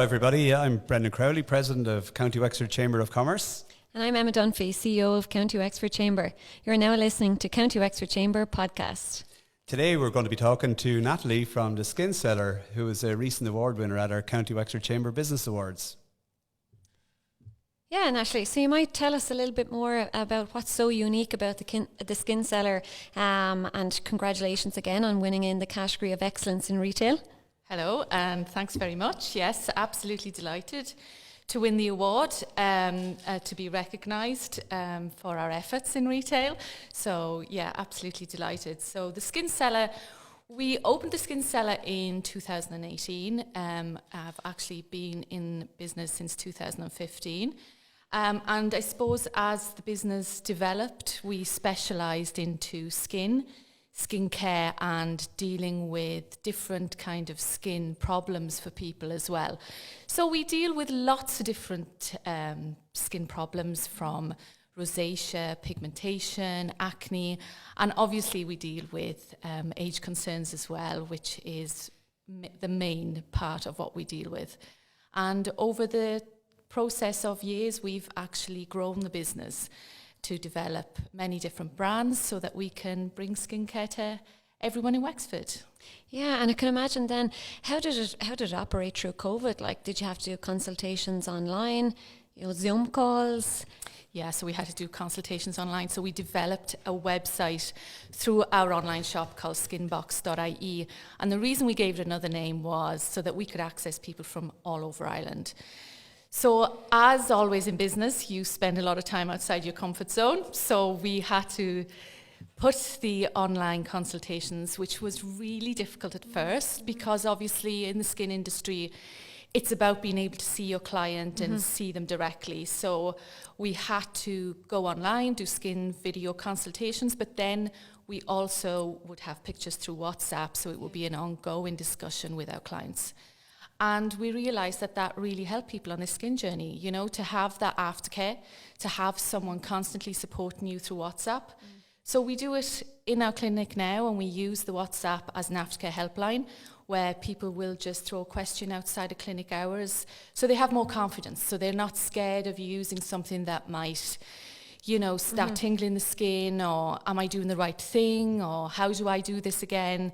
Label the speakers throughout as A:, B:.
A: everybody. I'm Brendan Crowley, President of County Wexford Chamber of Commerce.
B: And I'm Emma Dunphy, CEO of County Wexford Chamber. You're now listening to County Wexford Chamber podcast.
A: Today we're going to be talking to Natalie from the Cellar, who is a recent award winner at our County Wexford Chamber Business Awards.
B: Yeah, Natalie, so you might tell us a little bit more about what's so unique about the Cellar, and congratulations again on winning in the category of excellence in retail.
C: Hello, and thanks very much. Yes, absolutely delighted to win the award, to be recognised for our efforts in retail. So, yeah, absolutely delighted. So, the Cellar, we opened the Cellar in 2018. I've actually been in business since 2015. And I suppose as the business developed, we specialised into skincare and dealing with different kind of skin problems for people as well. So we deal with lots of different skin problems, from rosacea, pigmentation, acne, and obviously we deal with age concerns as well, which is the main part of what we deal with. And over the process of years, we've actually grown the business to develop many different brands so that we can bring skincare to everyone in Wexford.
B: Yeah, and I can imagine then, how did it operate through COVID? Like, did you have to do consultations online, Zoom calls?
C: Yeah, so we had to do consultations online. So we developed a website through our online shop called skinbox.ie. And the reason we gave it another name was so that we could access people from all over Ireland. So as always in business, you spend a lot of time outside your comfort zone. So we had to put the online consultations, which was really difficult at first, because obviously in the skin industry, it's about being able to see your client and see them directly. So we had to go online, do skin video consultations, but then we also would have pictures through WhatsApp, so it would be an ongoing discussion with our clients. And we realised that that really helped people on their skin journey, you know, to have that aftercare, to have someone constantly supporting you through WhatsApp. So we do it in our clinic now, and we use the WhatsApp as an aftercare helpline, where people will just throw a question outside of clinic hours, so they have more confidence, so they're not scared of using something that might, you know, start tingling the skin, or am I doing the right thing, or how do I do this again?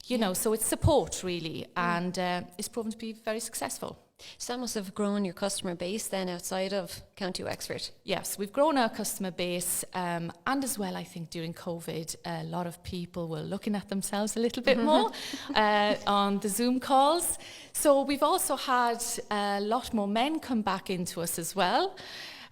C: You know, so it's support really, and it's proven to be very successful.
B: So that must have grown your customer base then outside of County Wexford.
C: Yes, we've grown our customer base, and as well, I think during COVID, a lot of people were looking at themselves a little bit more on the Zoom calls. So we've also had a lot more men come back into us as well,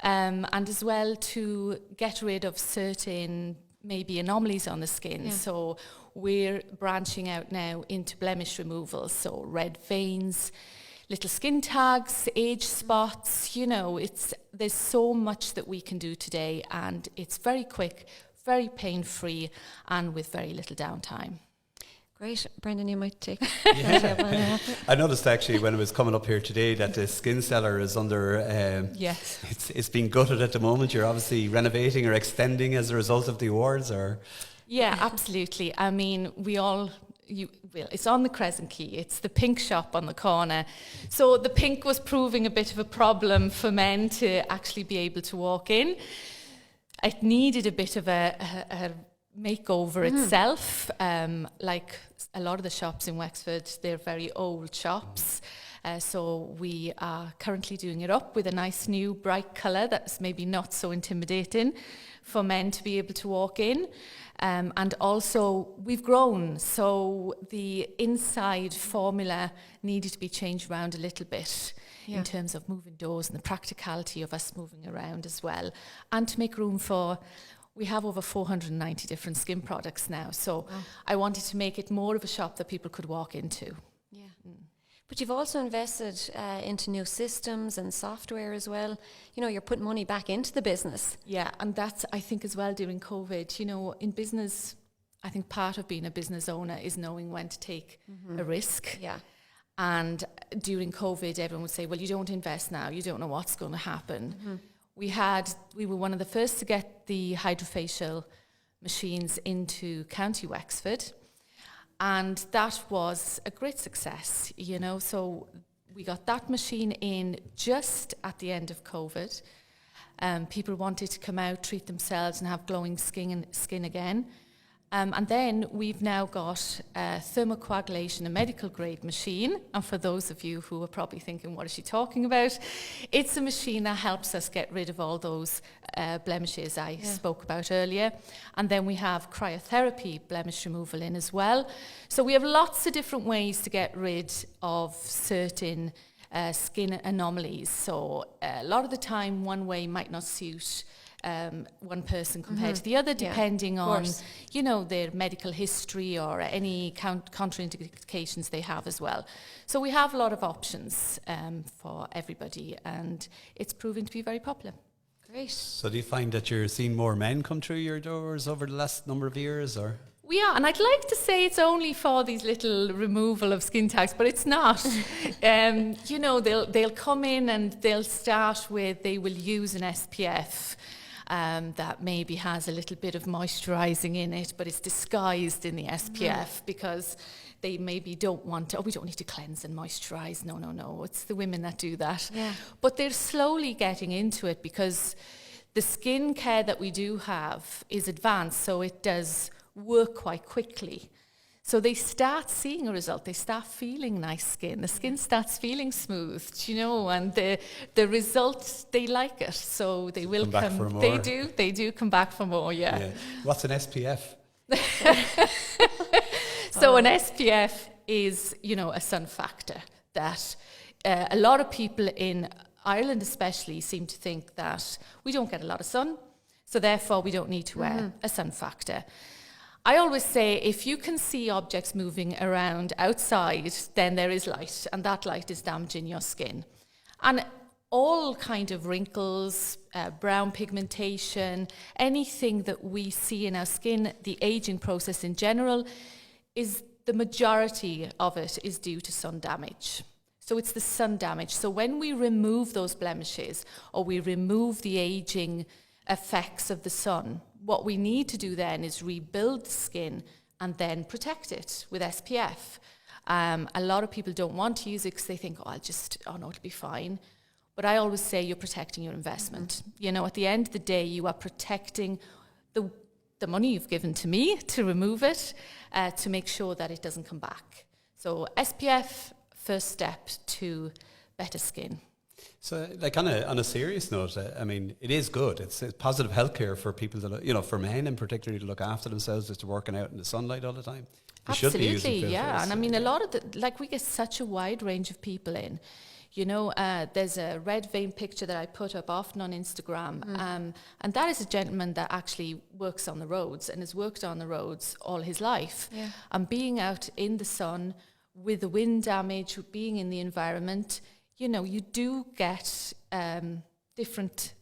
C: and as well to get rid of certain maybe anomalies on the skin. Yeah. So we're branching out now into blemish removal, so red veins, little skin tags, age spots, you know, there's so much that we can do today, and it's very quick, very pain-free, and with very little downtime.
B: Great. Brendan, you might take
A: I noticed actually when I was coming up here today that the Cellar is under,
C: yes,
A: it's being gutted at the moment. You're obviously renovating or extending as a result of the awards, or?
C: Yeah, absolutely. I mean, it's on the Crescent Quay. It's the pink shop on the corner. So the pink was proving a bit of a problem for men to actually be able to walk in. It needed a bit of a makeover itself. Like a lot of the shops in Wexford, they're very old shops. So we are currently doing it up with a nice new bright colour that's maybe not so intimidating for men to be able to walk in. And also we've grown, so the inside formula needed to be changed around a little bit in terms of moving doors and the practicality of us moving around as well, and to make room for, we have over 490 different skin products now, so I wanted to make it more of a shop that people could walk into.
B: Yeah. But you've also invested into new systems and software as well. You know, you're putting money back into the business.
C: Yeah, and that's, I think, as well during COVID. You know, in business, I think part of being a business owner is knowing when to take a risk.
B: Yeah.
C: And during COVID, everyone would say, well, you don't invest now, you don't know what's going to happen. We were one of the first to get the hydrofacial machines into County Wexford. And that was a great success, you know. So we got that machine in just at the end of COVID. People wanted to come out, treat themselves and have glowing skin again. And then we've now got a thermocoagulation, a medical grade machine. And for those of you who are probably thinking, what is she talking about? It's a machine that helps us get rid of all those blemishes I spoke about earlier. And then we have cryotherapy blemish removal in as well. So we have lots of different ways to get rid of certain skin anomalies. So a lot of the time, one way might not suit one person compared to the other, depending on, you know, their medical history or any contraindications they have as well. So we have a lot of options for everybody, and it's proven to be very popular.
B: Great.
A: So do you find that you're seeing more men come through your doors over the last number of years, or?
C: We are, and I'd like to say it's only for these little removal of skin tags, but it's not. You know, they'll come in and they'll start with, they will use an SPF that maybe has a little bit of moisturising in it, but it's disguised in the SPF because they maybe don't want to, we don't need to cleanse and moisturise. No. It's the women that do that. Yeah. But they're slowly getting into it because the skin care that we do have is advanced, so it does work quite quickly. So they start seeing a result. They start feeling nice skin. The skin starts feeling smooth, you know, and the results, they like it. So they will
A: come back for more.
C: They do come back for more, yeah.
A: What's an SPF?
C: So an SPF is, you know, a sun factor that a lot of people in Ireland especially seem to think that we don't get a lot of sun, so therefore we don't need to wear a sun factor. I always say if you can see objects moving around outside, then there is light, and that light is damaging your skin. And all kind of wrinkles, brown pigmentation, anything that we see in our skin, the aging process in general, is the majority of it is due to sun damage. So it's the sun damage. So when we remove those blemishes or we remove the aging effects of the sun, what we need to do then is rebuild the skin and then protect it with SPF. A lot of people don't want to use it because they think, no, it'll be fine. But I always say you're protecting your investment. You know, at the end of the day, you are protecting the money you've given to me to remove it, to make sure that it doesn't come back. So SPF, first step to better skin.
A: So, like on a serious note, I mean, it is good. It's positive healthcare for people to, you know, for men in particular to look after themselves, just working out in the sunlight all the time. They should be using filters.
C: Yeah. And I mean, a lot of we get such a wide range of people in. You know, there's a red vein picture that I put up often on Instagram, and that is a gentleman that actually works on the roads and has worked on the roads all his life. Yeah. And being out in the sun with the wind damage, being in the environment, you know, you do get different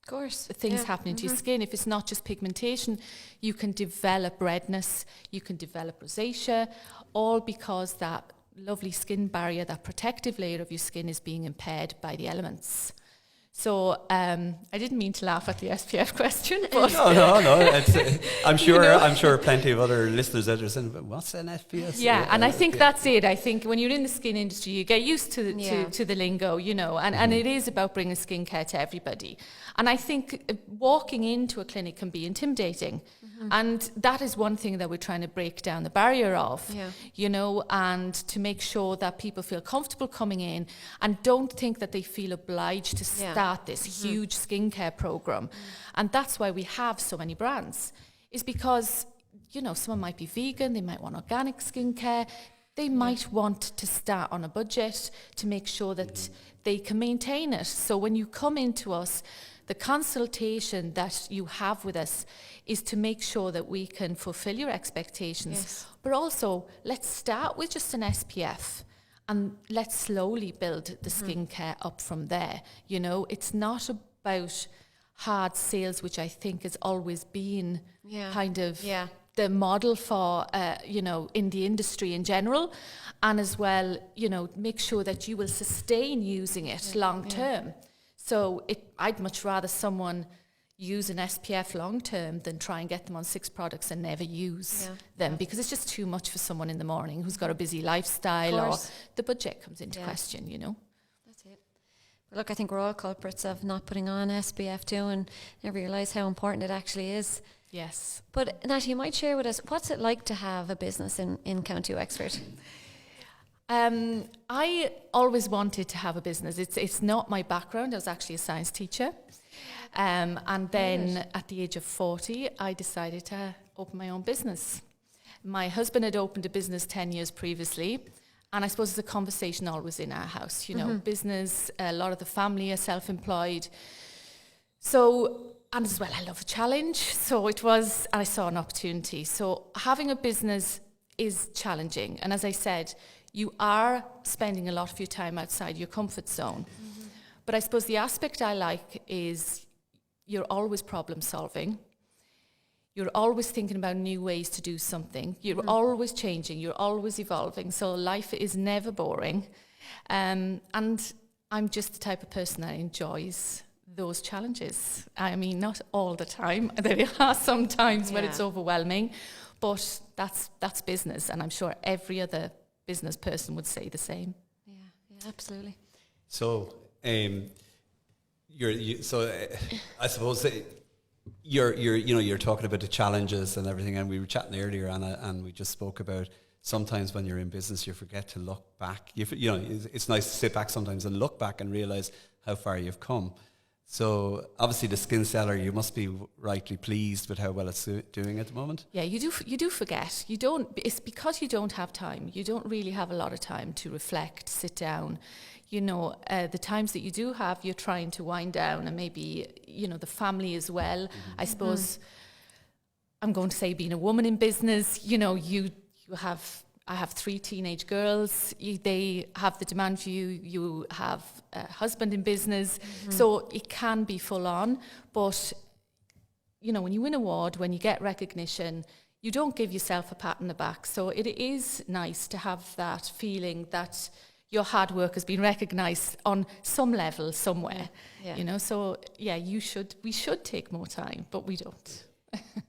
C: things happening to your skin. If it's not just pigmentation, you can develop redness, you can develop rosacea, all because that lovely skin barrier, that protective layer of your skin is being impaired by the elements. So I didn't mean to laugh at the SPF question, but
A: no. I'm sure. You know? I'm sure plenty of other listeners out there saying, "What's an SPF?"
C: Yeah, and I think that's it. I think when you're in the skin industry, you get used to the lingo, you know, and it is about bringing skincare to everybody. And I think walking into a clinic can be intimidating, and that is one thing that we're trying to break down the barrier of, you know, and to make sure that people feel comfortable coming in and don't think that they feel obliged to start this huge skincare program. And that's why we have so many brands, is because, you know, someone might be vegan, they might want organic skincare, they might want to start on a budget to make sure that they can maintain it. So when you come into us, the consultation that you have with us is to make sure that we can fulfill your expectations, but also let's start with just an SPF. And let's slowly build the skincare up from there. You know, it's not about hard sales, which I think has always been kind of the model for, you know, in the industry in general. And as well, you know, make sure that you will sustain using it long term. So I'd much rather someone use an SPF long term than try and get them on 6 products and never use them, because it's just too much for someone in the morning who's got a busy lifestyle, or the budget comes into question, you know.
B: That's it. Look, I think we're all culprits of not putting on SPF 2 and never realise how important it actually is.
C: Yes.
B: But Natalie, you might share with us, what's it like to have a business in County Wexford?
C: I always wanted to have a business. It's not my background. I was actually a science teacher. And then at the age of 40, I decided to open my own business. My husband had opened a business 10 years previously. And I suppose it's a conversation always in our house, you know, business, a lot of the family are self-employed. So, and as well, I love a challenge. So it was, I saw an opportunity. So having a business is challenging. And as I said, you are spending a lot of your time outside your comfort zone. But I suppose the aspect I like is you're always problem solving. You're always thinking about new ways to do something. You're always changing. You're always evolving. So life is never boring. And I'm just the type of person that enjoys those challenges. I mean, not all the time. There are some times when it's overwhelming. But that's business. And I'm sure every other business person would say the same.
B: Yeah, absolutely.
A: So, I suppose you're talking about the challenges and everything, and we were chatting earlier, Anna, and we just spoke about sometimes when you're in business, you forget to look back. It's nice to sit back sometimes and look back and realize how far you've come. So obviously the Skin Cellar, you must be rightly pleased with how well it's doing at the moment.
C: Yeah, you do forget. It's because you don't have time. You don't really have a lot of time to reflect, sit down. The times that you do have, you're trying to wind down, and maybe, the family as well. I suppose I'm going to say, being a woman in business, I have 3 teenage girls. They have the demand for you. You have a husband in business. So it can be full on. But, when you win an award, when you get recognition, you don't give yourself a pat on the back. So it is nice to have that feeling that your hard work has been recognised on some level somewhere. Yeah. So we should take more time, but we don't.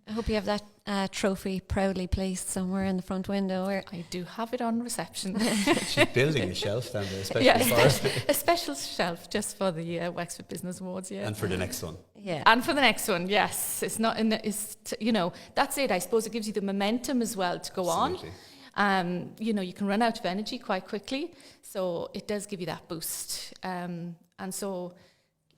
B: I hope you have that trophy proudly placed somewhere in the front window.
C: I do have it on reception.
A: She's building a shelf down there, especially for us.
C: A special shelf just for the Wexford Business Awards,
A: And for the next one.
B: Yeah.
C: And for the next one, yes. It's not that's it. I suppose it gives you the momentum as well to go
A: Absolutely.
C: on. You can run out of energy quite quickly, so it does give you that boost. And so,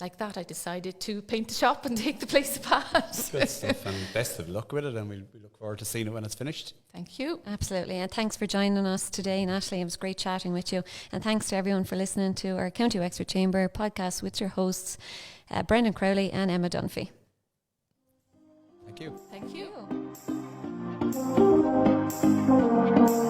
C: like that, I decided to paint the shop and take the place apart.
A: Good stuff, and best of luck with it, and we look forward to seeing it when it's finished.
C: Thank you.
B: Absolutely, and thanks for joining us today, Natalie. It was great chatting with you, and thanks to everyone for listening to our County Wexford Chamber podcast with your hosts, Brendan Crowley and Emma Dunphy.
A: Thank you.
C: Thank you.
B: Thank you.